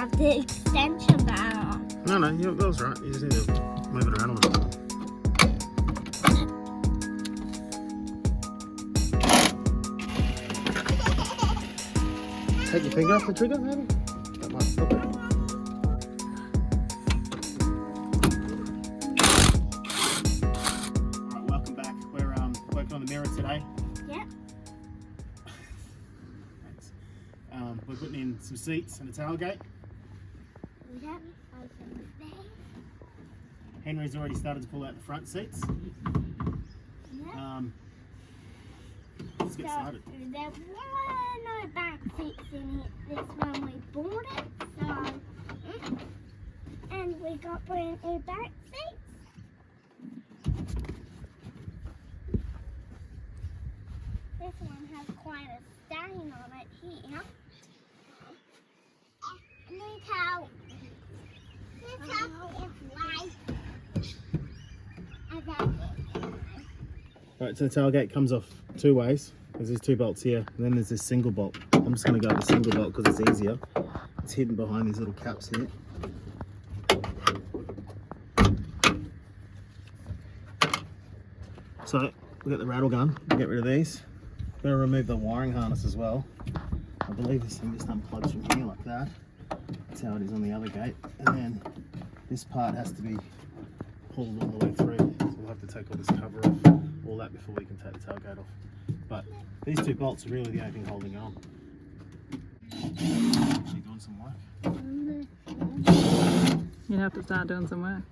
have the extension bar on. No, that was right. You just need to move it around a little bit. Take your finger off the trigger, maybe? That might stop it. Alright, welcome back. We're working on the mirror today. Yep. Thanks. We're putting in some seats and a tailgate. Yep. Open there. Henry's already started to pull out the front seats. Yep. Let's get started. There were no back seats in it this when we bought it, so and we got brand new back seats. This one has quite a stain on it here. Look how it's white. Right, so the tailgate comes off two ways. There's these two bolts here, and then there's this single bolt. I'm just going to go with the single bolt because it's easier. It's hidden behind these little caps here. So we've got the rattle gun. We'll get rid of these. We're going to remove the wiring harness as well. I believe this thing just unplugs from here like that. That's how it is on the other gate. And then this part has to be pulled all the way through. So we'll have to take all this cover off, all that before we can take the tailgate off. But these two bolts are really the only thing holding it on. Actually doing some work. You have to start doing some work.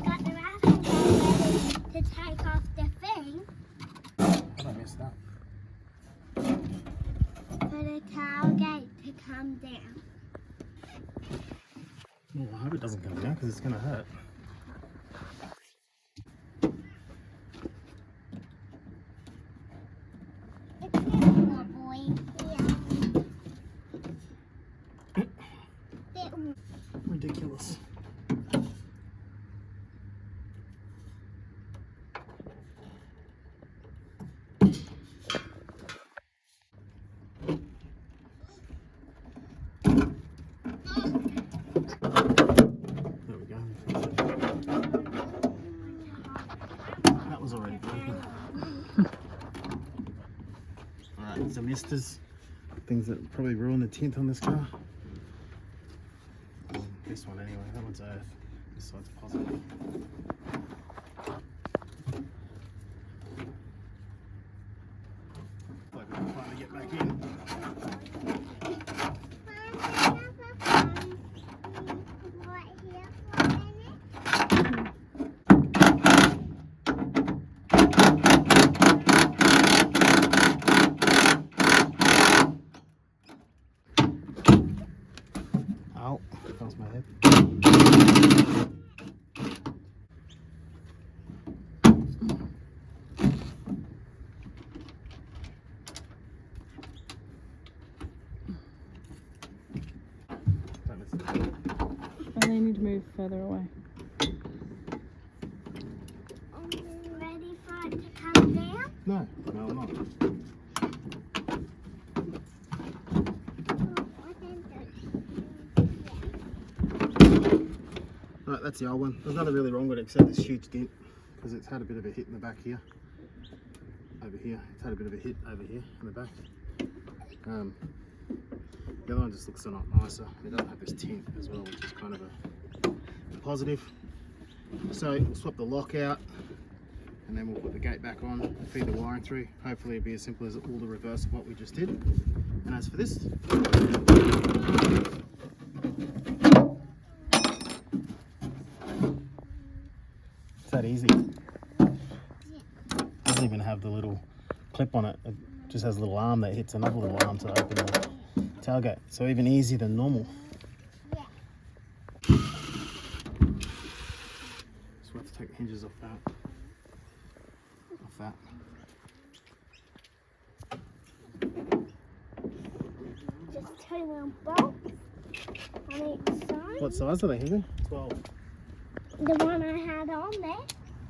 Got the rattle gun ready to take off the thing How did I miss that? for the tailgate to come down. Well, I hope it doesn't come down because it's going to hurt. It's this little boy here. Ridiculous. There we go. That was already broken. Alright, some misters. Things that probably ruin the tint on this car. This one anyway, that one's earth. This side's positive. Like we can finally get back in. Ow, that was my head. Don't miss it. And they need to move further away. Are you ready for it to come down? No, I'm not. Right, that's the old one. There's nothing really wrong with it except this huge dent because it's had a bit of a hit in the back here. Over here. It's had a bit of a hit over here in the back. The other one just looks a lot nicer. It doesn't have this tint as well, which is kind of a positive. So we'll swap the lock out and then we'll put the gate back on, feed the wiring through. Hopefully it'll be as simple as all the reverse of what we just did. And as for this, it's that easy. It doesn't even have the little clip on it. It just has a little arm that hits another little arm to open the tailgate. So even easier than normal. Yeah. So we have to take the hinges off that. Just two little bolts on each side. What size are they, Henry? 12. The one I had on there.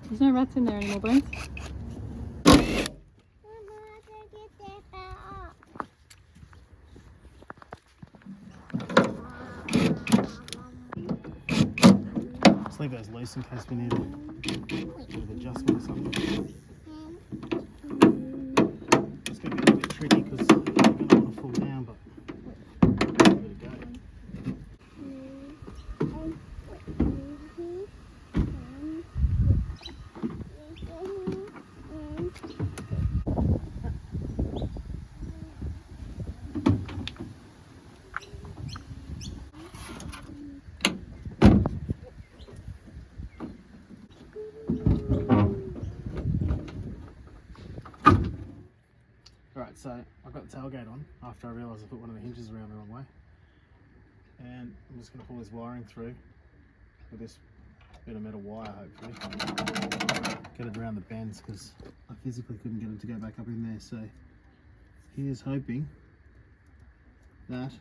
There's no rats in there anymore, Brent. Mama, I can get that up. Just leave those loose in case we need a bit of adjustment or something. It's going to be a bit tricky because you're going to want to fall down, but give it a go. Alright, so I got the tailgate on after I realised I put one of the hinges around the wrong way. And I'm just going to pull this wiring through with this bit of metal wire, hopefully. Get it around the bends because I physically couldn't get it to go back up in there. So here's hoping that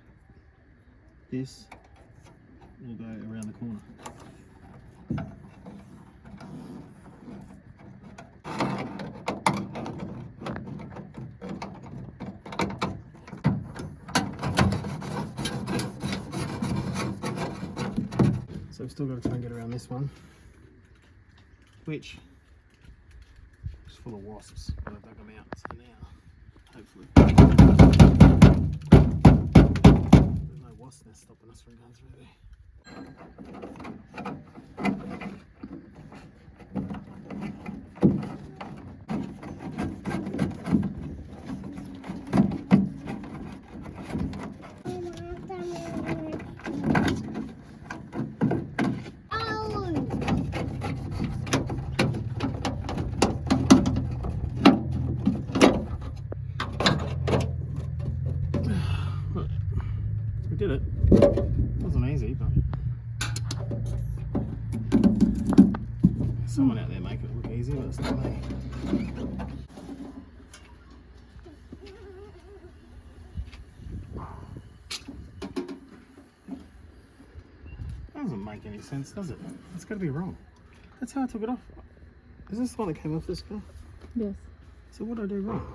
this will go around the corner. So we've still got to try and get around this one, which is full of wasps, but I dug them out, so now, hopefully, there's no wasp nest stopping us from going through there. We did it. It wasn't easy, but there's someone out there making it look easy, but it's not me. That doesn't make any sense, does it? It's got to be wrong. That's how I took it off. Is this the one that came off this car? Yes. So what did I do wrong?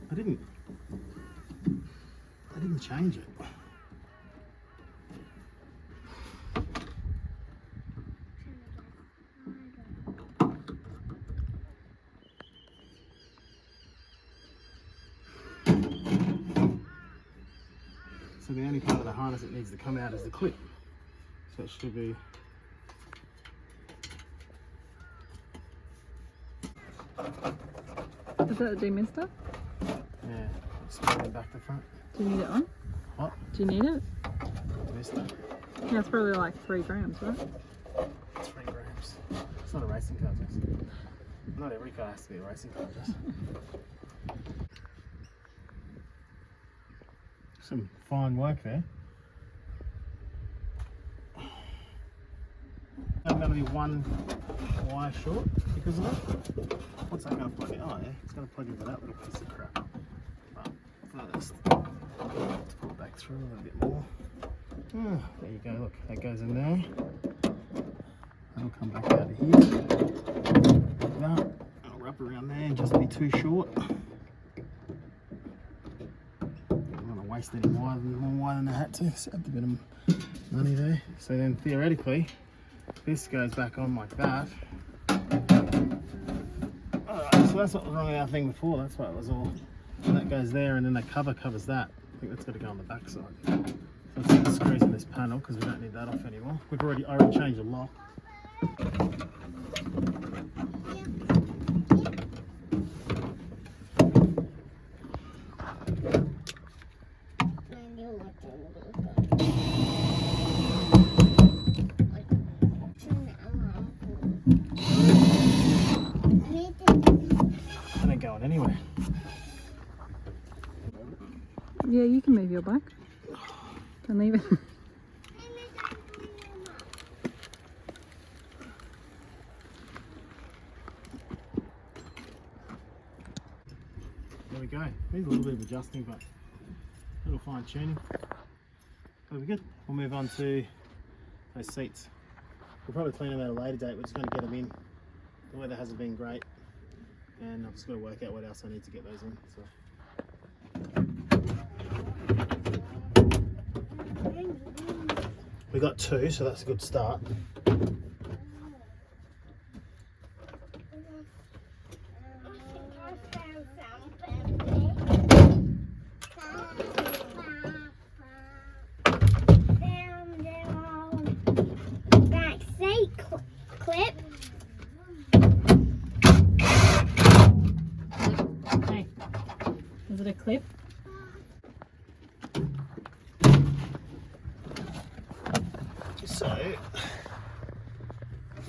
I didn't change it. So the only part of the harness that needs to come out is the clip. So it should be. Is that a demister? Yeah, spinning back to front. Do you need it on? What? Do you need it? Mister? Yeah, it's probably like 3 grams, right? 3 grams. It's not a racing car, Jess. Not every car has to be a racing car, Jess. Some fine work there. I'm going to be one wire short because of that. What's that going to plug in? Oh yeah, it's going to plug into that little piece of crap. But I'll just pull it back through a little bit more. Oh, there you go, look, that goes in there. That'll come back out of here. Like that. I'll wrap around there and just be too short. Waste any more wire than I had to. Saved a bit of money there. So then theoretically, this goes back on like that. Alright, so that's what was wrong with our thing before. That's why it was all. And that goes there, and then the cover covers that. I think that's got to go on the back side. So let's put the screws in this panel because we don't need that off anymore. I already changed the lock. It ain't going anywhere. Yeah, you can move your bike. And leave it. There we go. Needs a little bit of adjusting, but a little fine tuning. That'll be good. We'll move on to those seats. We'll probably clean them at a later date. We're just going to get them in. The weather hasn't been great, and I've just got to work out what else I need to get those in. So. We got 2, so that's a good start. Clip. Hey, is it a clip? So,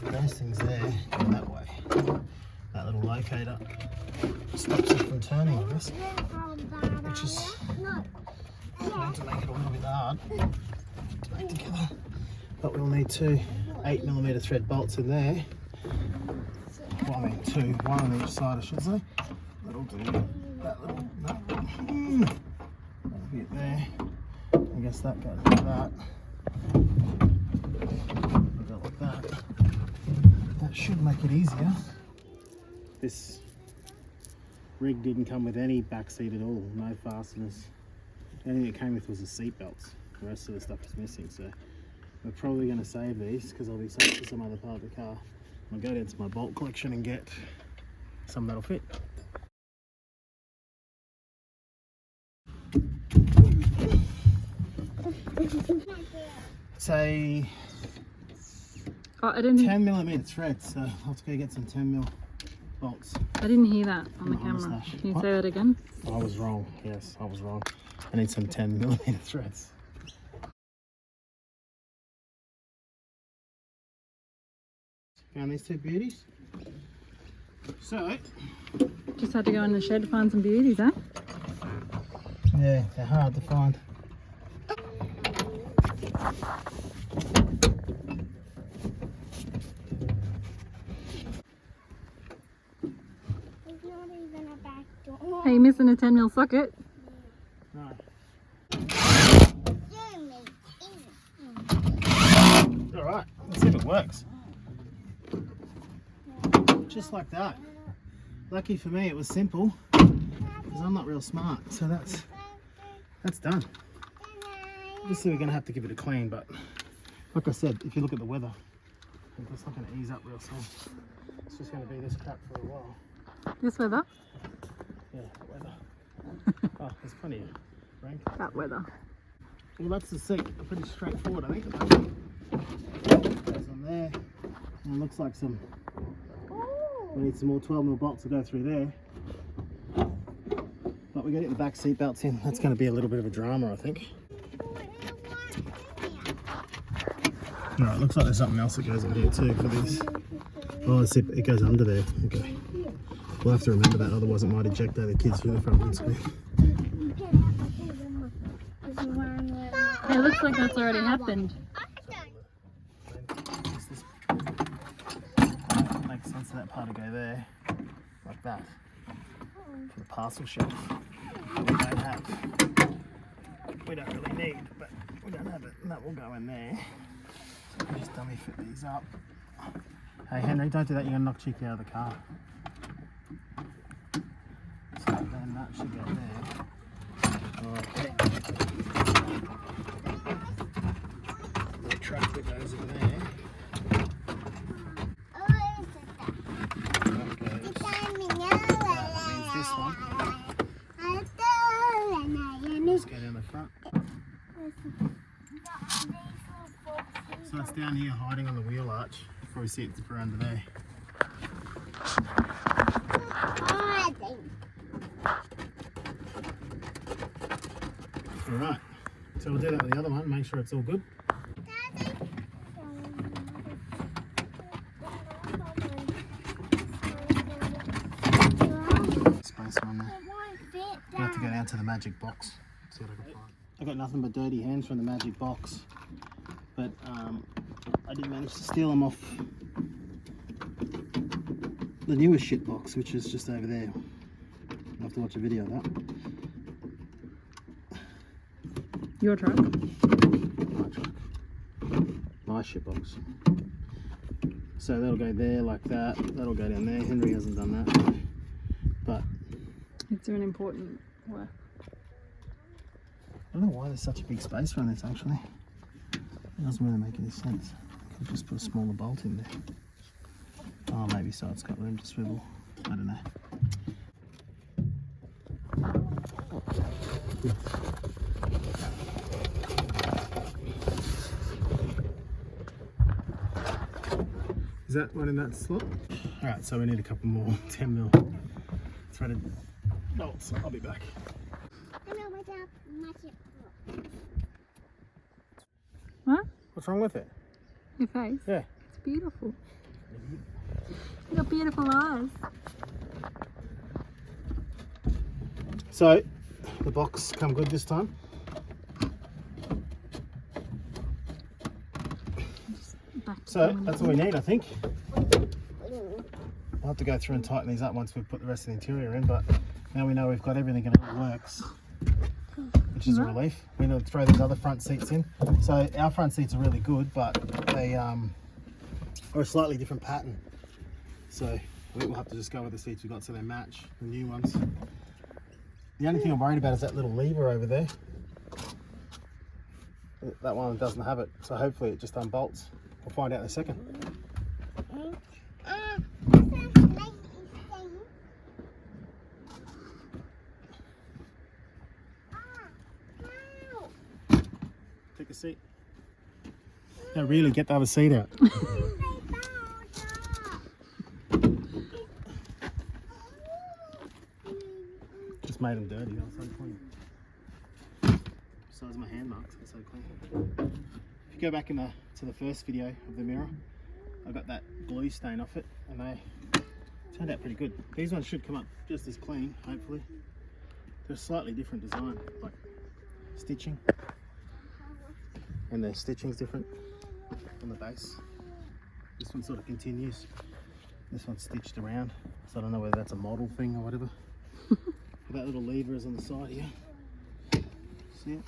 those things there go that way. That little locator stops it from turning, I guess, which is going to make it a little bit hard to make together. But we'll need 2 8mm thread bolts in there. Well, I mean 2, 1 on each side, I should say. That'll do. That little nut. That'll be it there. I guess that goes like that. Go like that. That should make it easier. This rig didn't come with any back seat at all, no fasteners. The only thing it came with was the seat belts. The rest of the stuff is missing, so we're probably going to save these because I'll be saved for some other part of the car. I'll go down to my bolt collection and get some that'll fit. It's a Oh, I didn't. 10mm thread, so I'll have to go get some 10mm bolts. I didn't hear that on the Not on the camera. slash. Can you What? say that again? I was wrong. Yes, I was wrong. I need some 10mm threads. Found these 2 beauties. So, Just had to go in the shed to find some beauties, eh? yeah, they're hard to find. There's not even a back door. Hey, you're missing a 10mm socket. No. Alright, let's see if it works. Just like that. Lucky for me it was simple, because I'm not real smart, so that's done. Obviously we're going to have to give it a clean, but like I said, if you look at the weather, it's not going to ease up real soon. It's just going to be this crap for a while. This weather? Yeah, weather. Oh, there's plenty of rain. That weather. Well, that's the seat. Pretty straightforward, I think. Goes on there. And it looks like some. We need some more 12mm bolts to go through there. But we're going to get the back seat belts in. That's going to be a little bit of a drama, I think. Alright, looks like there's something else that goes in here too for this. Oh, it goes under there. Okay. We'll have to remember that, otherwise it might eject the kids through the front windscreen. Hey, it looks like that's already happened. Makes sense for that part to go there, like that, for the parcel shelf. We don't really need, but we don't have it, and that will go in there. So we just dummy fit these up. Hey Henry, don't do that, you're going to knock Cheeky out of the car. So then that should go there. Okay. The truck that goes in there. This one. Let's go down the front. So it's down here hiding on the wheel arch. You probably see it for under there. Alright, so we'll do that with the other one, make sure it's all good. Space on there. You have to go down to the magic box. See what I can find. I got nothing but dirty hands from the magic box, but I did manage to steal them off the newest shit box, which is just over there. I'll have to watch a video of that. Your truck? My truck. My shit box. So that'll go there like that. That'll go down there. Henry hasn't done that, but It's an important work. I don't know why there's such a big space around this actually. It doesn't really make any sense. Could just put a smaller bolt in there. Oh, maybe so. It's got room to swivel. I don't know. Is that one in that slot? Alright, so we need a couple more 10mm threaded bolts. I'll be back. What? What's wrong with it? Your face? Yeah. It's beautiful. You got beautiful eyes. So, the box come good this time? So, that's all we need, I think. I'll have to go through and tighten these up once we've put the rest of the interior in, but now we know we've got everything and it all works, which is a relief. We need to throw these other front seats in. So our front seats are really good, but they are a slightly different pattern. So I think we'll have to just go with the seats we've got so they match the new ones. The only thing I'm worried about is that little lever over there. That one doesn't have it, so hopefully it just unbolts. We'll find out in a second. Take a seat. No, really, get the other seat out. Just made them dirty. That was so clean. Besides my hand marks, they're so clean. If you go back to the first video of the mirror, I got that glue stain off it, and they turned out pretty good. These ones should come up just as clean, hopefully. They're a slightly different design, like stitching. And the stitching's different on the base. This one sort of continues. This one's stitched around, so I don't know whether that's a model thing or whatever. That little lever is on the side here. See it?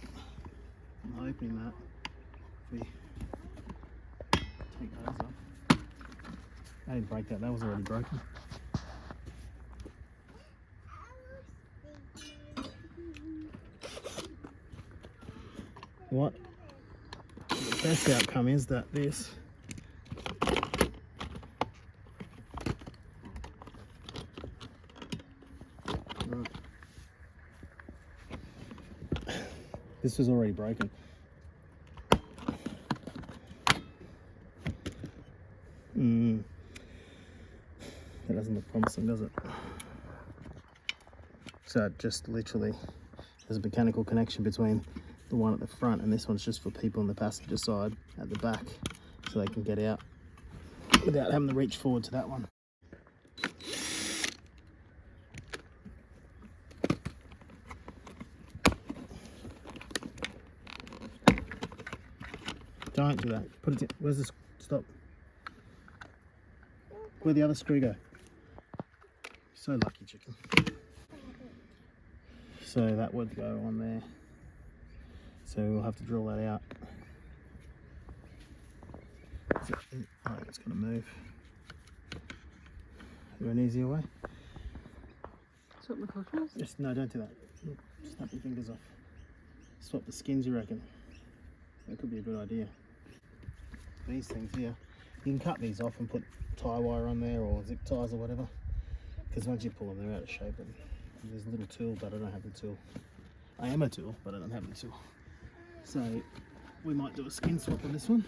I'm hoping that if we take those off. I didn't break that, that was already broken. What? The best outcome is that this this was already broken. That doesn't look promising, does it? So it just literally, there's a mechanical connection between the one at the front and this one's just for people on the passenger side at the back so they can get out without having to reach forward to that one. Don't do that. Put it in. Where's this? Stop. Where'd the other screw go? So lucky, chicken. So that would go on there. So we'll have to drill that out. Oh, it's going to move. Is there an easier way? Swap the cockles? Just, no, don't do that. Snap your fingers off. Swap the skins, you reckon? That could be a good idea. These things here, you can cut these off and put tie wire on there or zip ties or whatever. Because once you pull them, they're out of shape. And there's a little tool, but I don't have the tool. I am a tool, but I don't have the tool. So we might do a skin swap on this one.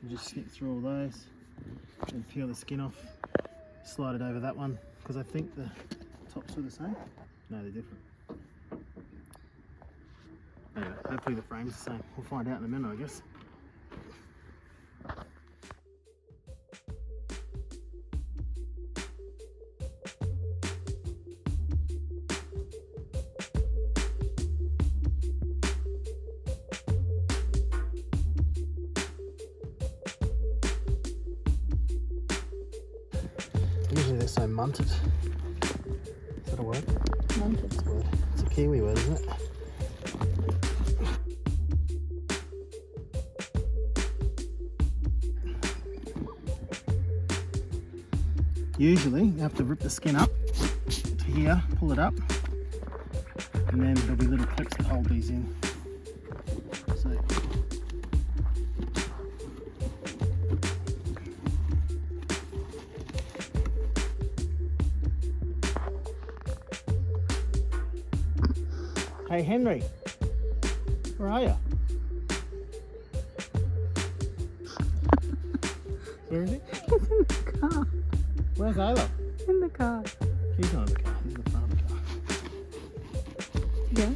And just snip through all those and peel the skin off. Slide it over that one because I think the tops are the same. No, they're different. Anyway, hopefully the frame's the same. We'll find out in a minute, I guess. Usually they're so munted. Is that a word? Munted. It's a word. It's a Kiwi word, isn't it? Usually you have to rip the skin up to here, pull it up, and then there'll be little clips that hold these in. So hey Henry, where are you? Where is he? He's in the car. Where's Ayla? In the car. He's not in the car, he's in the front of the car. Yeah.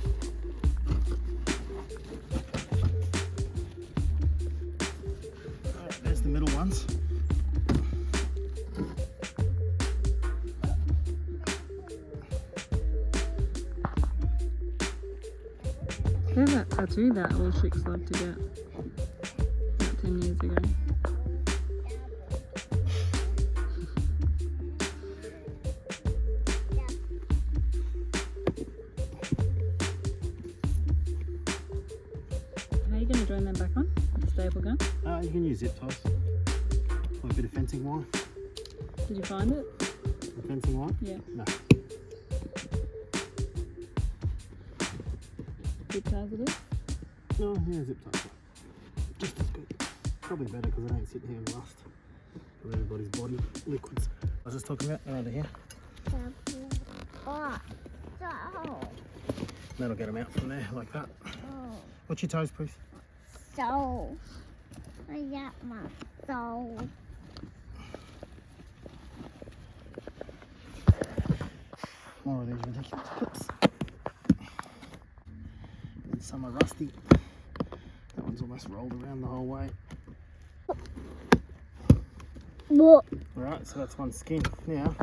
Alright, there's the middle ones. There's that tattoo that all chicks love to get. About 10 years ago. How are you going to join them back on? With the staple gun? You can use zip ties. Or a bit of fencing wire. Did you find it? The fencing wire? Yeah. No. Zip ties it is? No, yeah, zip ties. Just as good. Probably better because I don't sit here and rust from everybody's body liquids. I was just talking about they're under here. That'll get them out from there like that. What's your toes, please? So, I got my soul. More of these ridiculous clips. And some are rusty. That one's almost rolled around the whole way. What? Alright, so that's one skin. Now,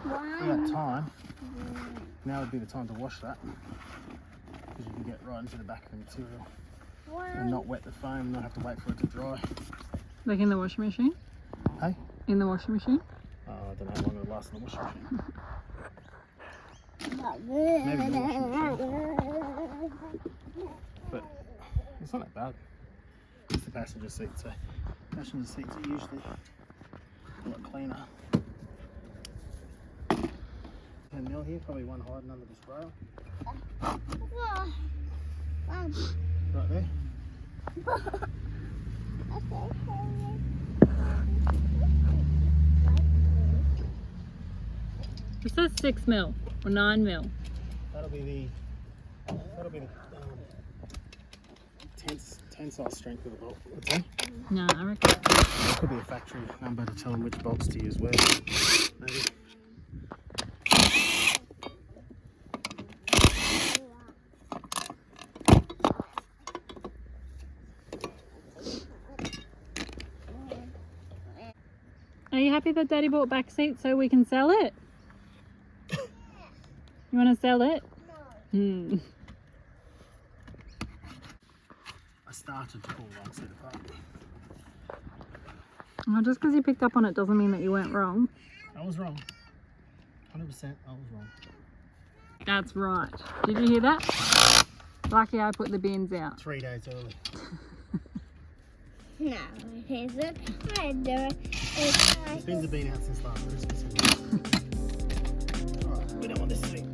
we got time. Now would be the time to wash that. Because you can get right into the back of the material. And not wet the foam, and not have to wait for it to dry. Like in the washing machine? Hey? In the washing machine? Oh, I don't know how long it'll last in the washing machine. Maybe in the washing machine. But it's not that bad. It's the passenger seat, so passenger seats are usually a lot cleaner. 10 mil here, probably one hiding under this rail. Right there. It says 6 mil or 9 mil. That'll be the tensile strength of the bolt. Okay. No, I reckon. It could be a factory number to tell them which bolts to use where. Maybe. Are you happy that Daddy bought back seats so we can sell it? You want to sell it? No. I started to pull one seat apart. Well, just because you picked up on it doesn't mean that you weren't wrong. I was wrong. 100% I was wrong. That's right. Did you hear that? Lucky I put the bins out. 3 days early. No, it isn't. I do it. The bins have been out since last Christmas. Alright, we don't want this seat.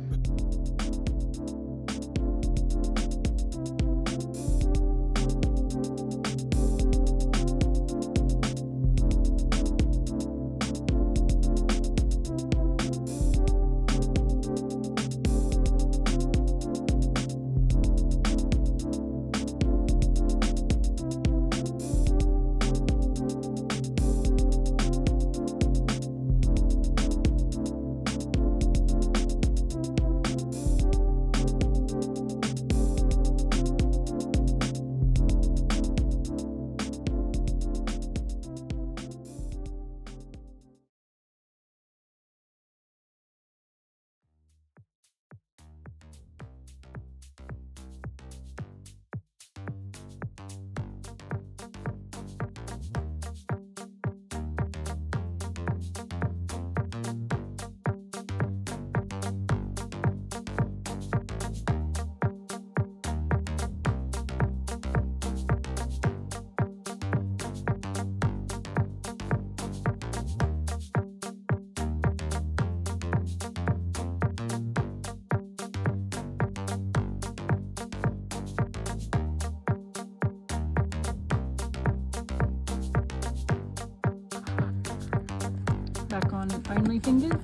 Back on only fingers.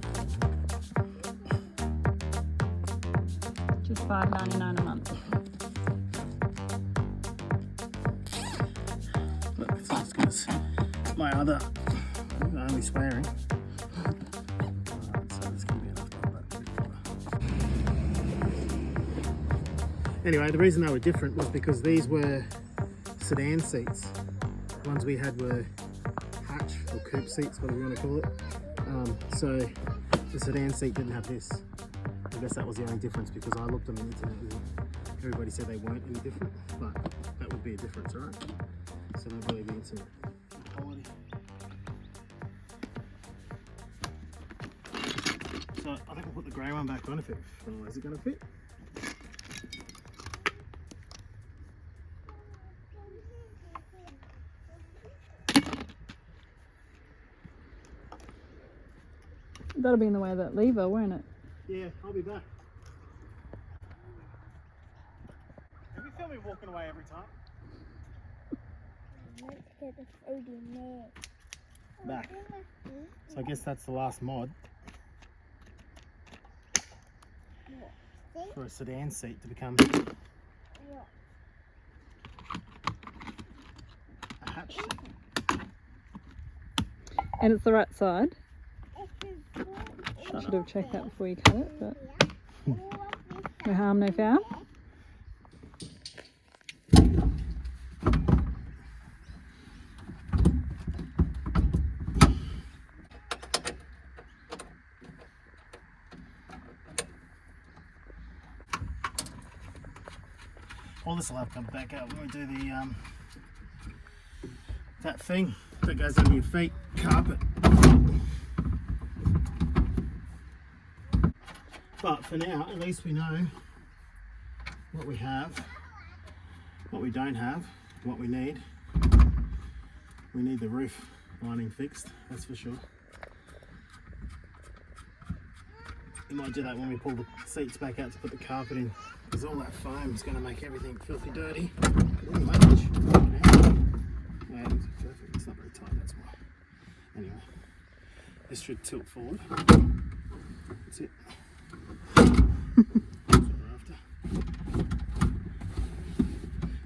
Just $5.99 a month. Look, it's not as good as my other only swearing. Alright, so there's going to be enough of that. Anyway, the reason they were different was because these were sedan seats. The ones we had were hatch or coupe seats, whatever you want to call it. So the sedan seat didn't have this. I guess that was the only difference because I looked on the internet and everybody said they weren't any different, but that would be a difference, alright? So don't believe the internet. Quality. So I think we'll put the grey one back on if it, oh, is it going to fit? That'll be in the way of that lever, won't it? Yeah, I'll be back. Have you felt me walking away every time? Let's get the food in there. Back. So I guess that's the last mod for a sedan seat to become a hatch seat. And it's the right side. Should have checked that before you cut it, but no harm, no foul. All this will have to come back out when we do the that thing that goes under your feet, carpet. But for now, at least we know what we have, what we don't have, what we need. We need the roof lining fixed, that's for sure. We might do that when we pull the seats back out to put the carpet in, because all that foam is going to make everything filthy dirty. No, it's perfect. It's not very tight, that's why. Anyway, this should tilt forward. That's it. That's what we're after.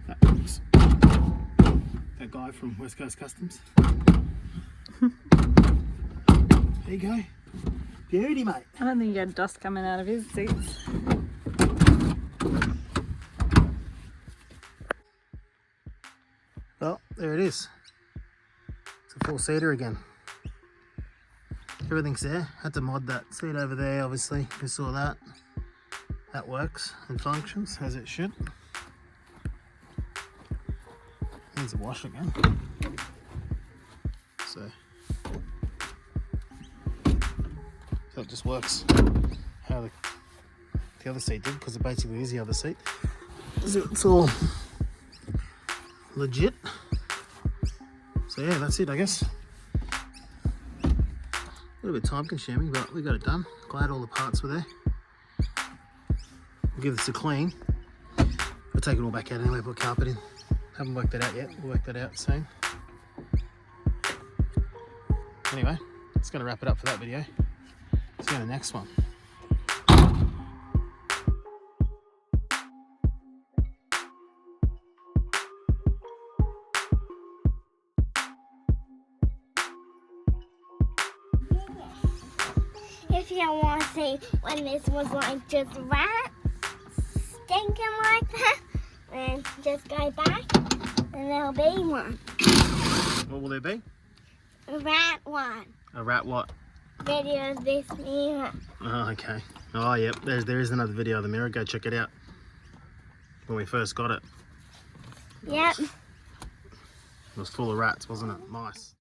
That works. That guy from West Coast Customs. There you go. Beauty, mate. I don't think he had dust coming out of his seats. Well, there it is. It's a four-seater again. Everything's there. Had to mod that seat over there, obviously. We saw that. That works and functions as it should. Needs a wash again. So it just works how the other seat did, because it basically is the other seat. So it's all legit. So yeah, that's it, I guess. A little bit time consuming, but we got it done. Glad all the parts were there. We'll give this a clean. We'll take it all back out anyway, put carpet in. Haven't worked that out yet. We'll work that out soon. Anyway, it's going to wrap it up for that video. See you in the next one. If you want to see when this was like just rat stinking like that, then just go back and there'll be one. What will there be? A rat one. A rat what? Video of this mirror. Oh, okay. Oh, yep. There is another video of the mirror. Go check it out. When we first got it. Yep. It was full of rats, wasn't it? Mice.